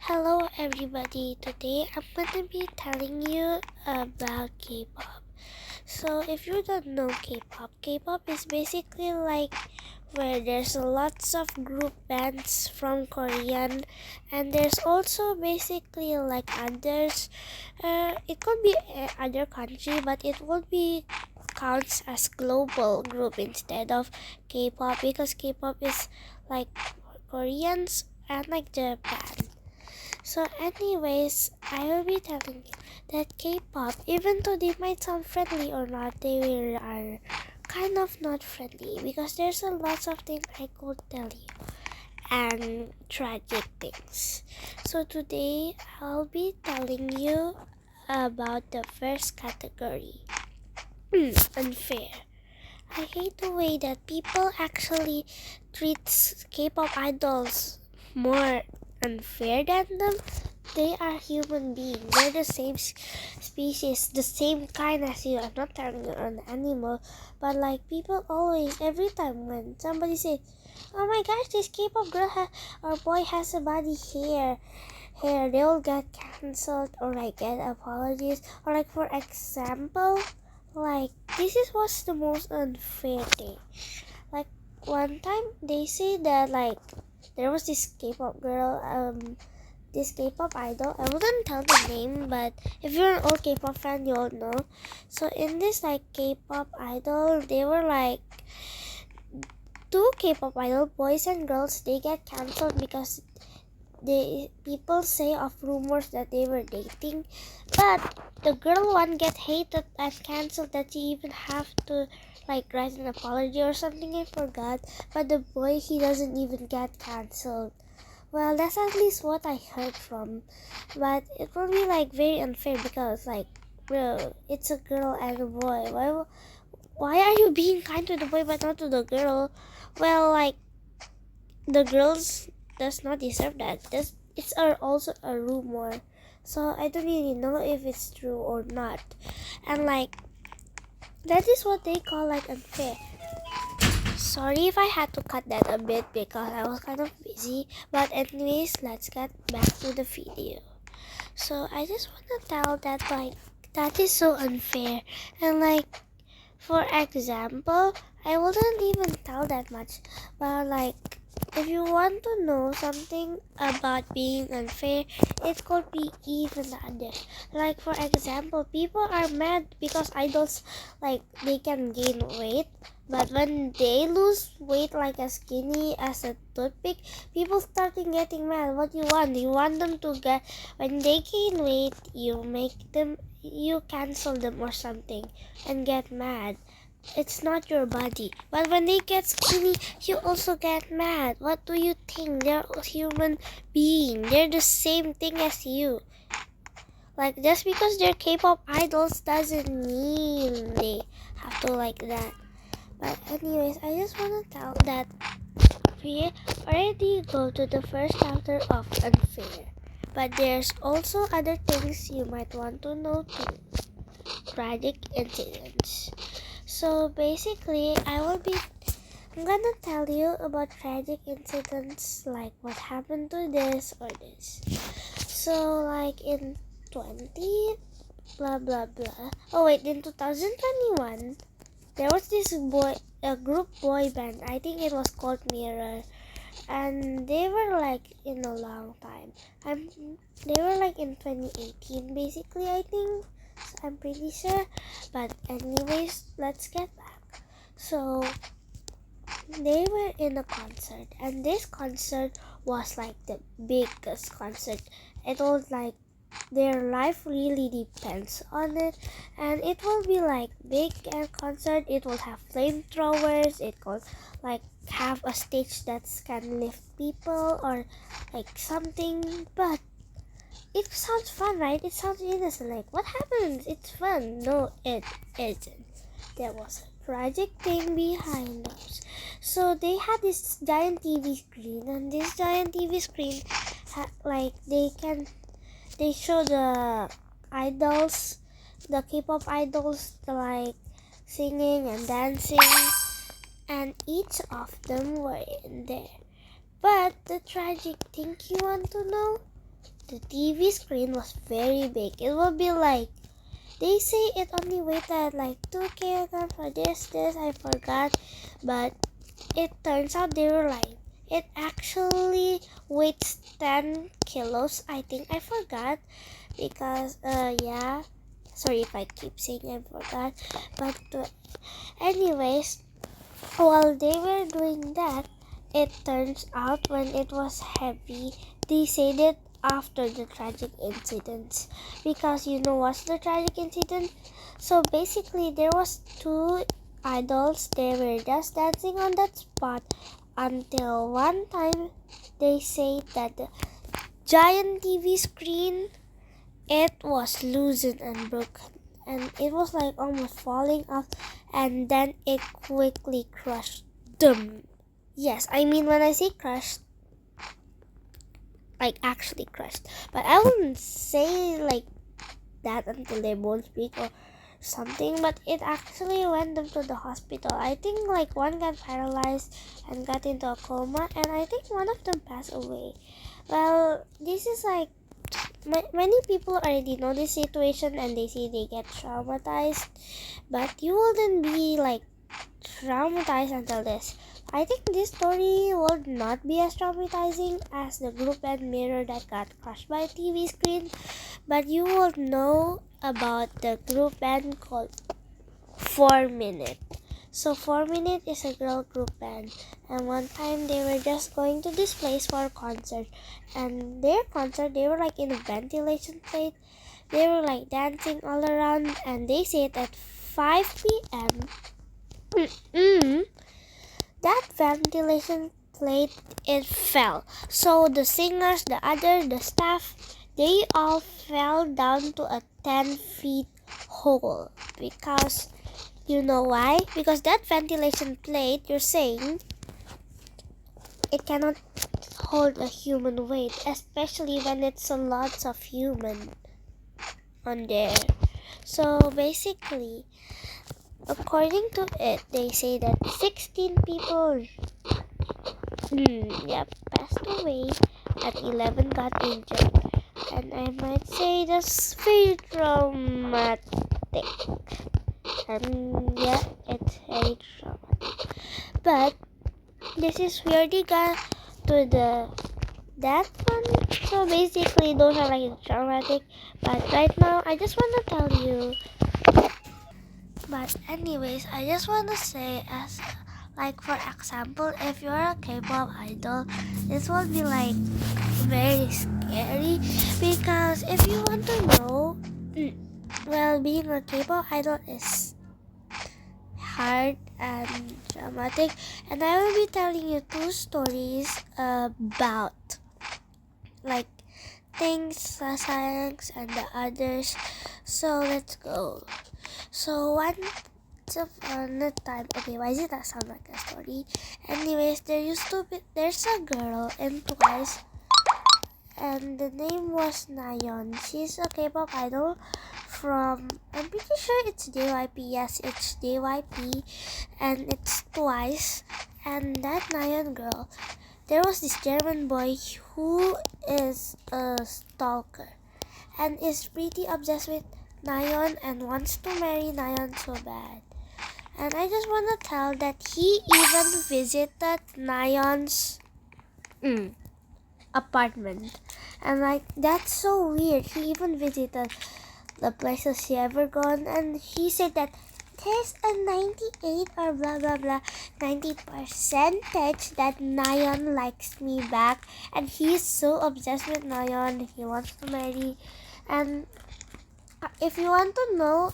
Hello everybody, today I'm gonna be telling you about K-pop. So if you don't know K-pop is basically like where there's lots of group bands from Korean, and there's also basically like others. It could be other country, but it would be counts as global group instead of K-pop because K-pop is like Koreans and like Japan. So anyways, I will be telling you that K-pop, even though they might sound friendly or not, they are kind of not friendly because there's a lot of things I could tell you and tragic things. So today I'll be telling you about the first category, unfair. I hate the way that people actually treat K-pop idols more unfair than them. They are human beings. They're the same species, the same kind as you. I'm not telling you an animal, but like people always, every time when somebody says, "Oh my gosh, this K-pop girl or boy has a body hair," they'll get cancelled or like get apologies. Or like for example, like this is what's the most unfair thing. Like one time they say that like there was this K-pop girl, this K-pop idol. I wouldn't tell the name, but if you're an old K-pop fan, you'll know. So in this like K-pop idol, they were like two K-pop idol, boys and girls. They get cancelled because people say of rumors that they were dating, but the girl one get hated and cancelled that she even have to like write an apology or something, I forgot. But the boy, he doesn't even get cancelled. Well, that's at least what I heard from, but it will be like very unfair because like, bro, it's a girl and a boy. Why are you being kind to the boy but not to the girl? Well, like the girls does not deserve that. It's also a rumor, so I don't really know if it's true or not. And like that is what they call like unfair. Sorry if I had to cut that a bit because I was kind of busy, but anyways, let's get back to the video. So I just want to tell that like that is so unfair. And like for example, I wouldn't even tell that much, but like if you want to know something about being unfair, it could be even other. Like for example, people are mad because idols like they can gain weight, but when they lose weight like as skinny as a toothpick, people starting getting mad. What you want? You want them to get when they gain weight, you cancel them or something and get mad. It's not your body. But when they get skinny, you also get mad. What do you think? They're a human being. They're the same thing as you. Like, just because they're K-pop idols doesn't mean they have to like that. But anyways, I just want to tell that we already go to the first chapter of unfair. But there's also other things you might want to know too. Tragic incidents. So basically, I'm gonna tell you about tragic incidents like what happened to this or this. So like in 20 blah blah blah. Oh wait, in 2021, there was this a group boy band. I think it was called Mirror, and they were like in a long time. They were like in 2018 basically, I think. I'm pretty sure, but anyways, let's get back. So they were in a concert, and this concert was like the biggest concert. It was like their life really depends on it, and it will be like big and concert. It will have flamethrowers. It will like have a stage that can lift people or like something, but it sounds fun, right? It sounds innocent. Like, what happens? It's fun. No, it isn't. There was a tragic thing behind us. So they had this giant TV screen, and this giant TV screen, they show the idols, the K-pop idols, like singing and dancing, and each of them were in there. But the tragic thing you want to know? the TV screen was very big. It will be like, they say it only weighted like 2 kilograms for this, I forgot. But it turns out they were like, it actually weighs 10 kilos, I think. I forgot because, yeah. Sorry if I keep saying I forgot. But anyways, while they were doing that, it turns out when it was heavy, they said it after the tragic incidents. Because you know what's the tragic incident? So basically, there was 2 idols. They were just dancing on that spot until one time they say that the giant TV screen, it was loosened and broken, and it was like almost falling off, and then it quickly crushed them. Yes, I mean, when I say crushed, like actually crushed, but I wouldn't say like that until their bones break or something, but it actually went them to the hospital. I think like one got paralyzed and got into a coma, and I think one of them passed away. Well, this is like, many people already know this situation and they say they get traumatized, but you wouldn't be like traumatized until this. I think this story would not be as traumatizing as the group band mirror that got crushed by a TV screen, but you will know about the group band called 4Minute. So 4Minute is a girl group band, and one time they were just going to this place for a concert, and their concert, they were like in a ventilation plate. They were like dancing all around, and they said at 5 p.m. that ventilation plate, it fell. So the singers, the staff, they all fell down to a 10 feet hole. Because you know why? Because that ventilation plate, you're saying, it cannot hold a human weight, especially when it's a lots of human on there. So basically, according to it, they say that 16 people passed away and 11 got injured. And I might say that's very traumatic. And yeah, it's very traumatic. But this is where they got to that one. So basically, those are like traumatic. But right now, I just want to tell you. But anyways, I just want to say, as like for example, if you're a K-pop idol, this will be like very scary, because if you want to know, well, being a K-pop idol is hard and dramatic, and I will be telling you 2 stories about like things, 𝙧𝙖𝙣𝙪 and the others. So let's go. So once upon a time, okay, why does it not sound like a story? Anyways, there's a girl in Twice, and the name was Nayeon. She's a K-pop idol from, I'm pretty sure it's JYP. Yes, it's JYP, and it's Twice. And that Nayeon girl, there was this German boy who is a stalker and is pretty obsessed with Nayeon and wants to marry Nayeon so bad. And I just want to tell that he even visited Nayeon's apartment. And like, that's so weird. He even visited the places he ever gone, and he said that there's a 98 or blah blah blah 90 percentage that Nayeon likes me back, and he's so obsessed with Nayeon, he wants to marry. And if you want to know,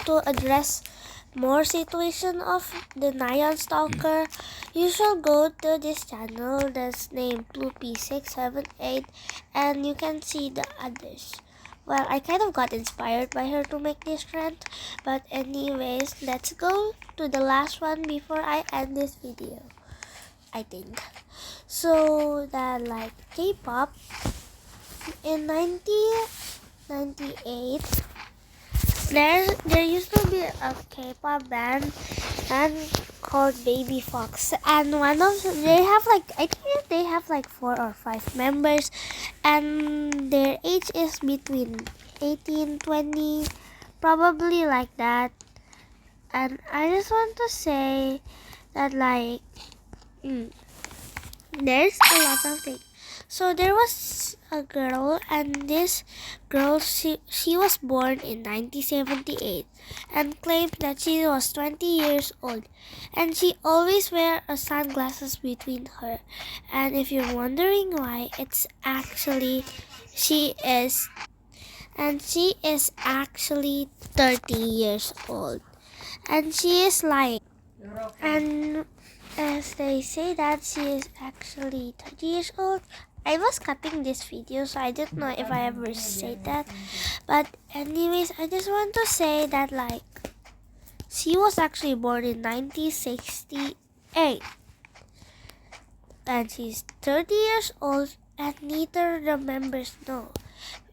to address more situation of the Nayeon stalker, you should go to this channel that's named Bloopy678, and you can see the others. Well, I kind of got inspired by her to make this trend, but anyways, let's go to the last one before I end this video, I think. So that like K-pop in 1998, there used to be a K-pop band called Baby Fox, and they have like, I think they have like 4 or 5 members, and their age is between 18, 20, probably like that. And I just want to say that like there's a lot of things. So there was a girl, and this girl, she was born in 1978 and claimed that she was 20 years old, and she always wear a sunglasses between her. And if you're wondering why, it's actually she is actually 30 years old, and she is like, and as they say that she is actually 30 years old. I was cutting this video, so I don't know if I ever said that. But anyways, I just want to say that like she was actually born in 1968. And she's 30 years old, and neither of the members know.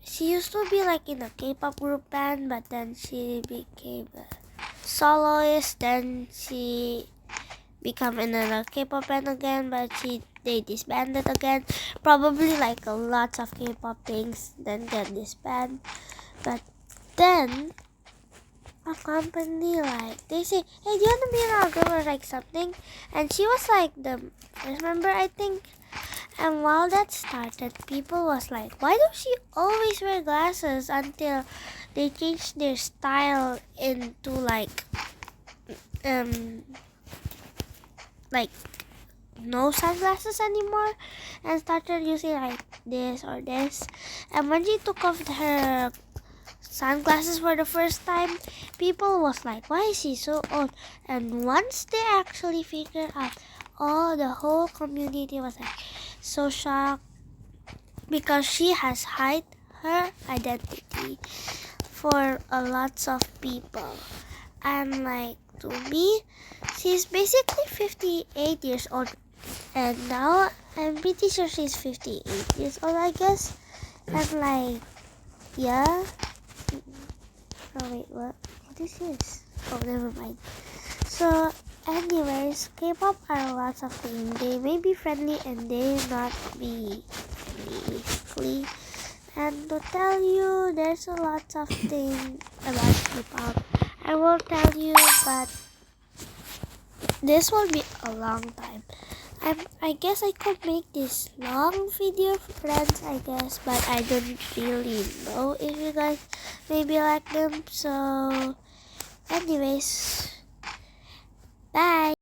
She used to be like in a K-pop group band, but then she became a soloist. Then she become in a K-pop band again, but they disbanded again. Probably like a lots of K-pop things then get disbanded. But then a company like they say, hey, do you want to be in our group or like something? And she was like the first member, I think. And while that started, people was like, why does she always wear glasses, until they changed their style into like no sunglasses anymore, and started using like this or this. And when she took off her sunglasses for the first time, people was like, why is she so old? And once they actually figured out, the whole community was like so shocked, because she has hid her identity for a lots of people. And like, to me, she's basically 58 years old, and now I'm pretty sure she's 58 years old, I guess. And like, yeah. Oh wait, what is this? Oh, never mind. So anyways, K-pop are lots of things. They may be friendly and they not be, basically. And to tell you, there's a lot of things about K-pop I will tell you, but this will be a long time. I guess I could make this long video, friends, I guess, but I don't really know if you guys maybe like them. So anyways, bye.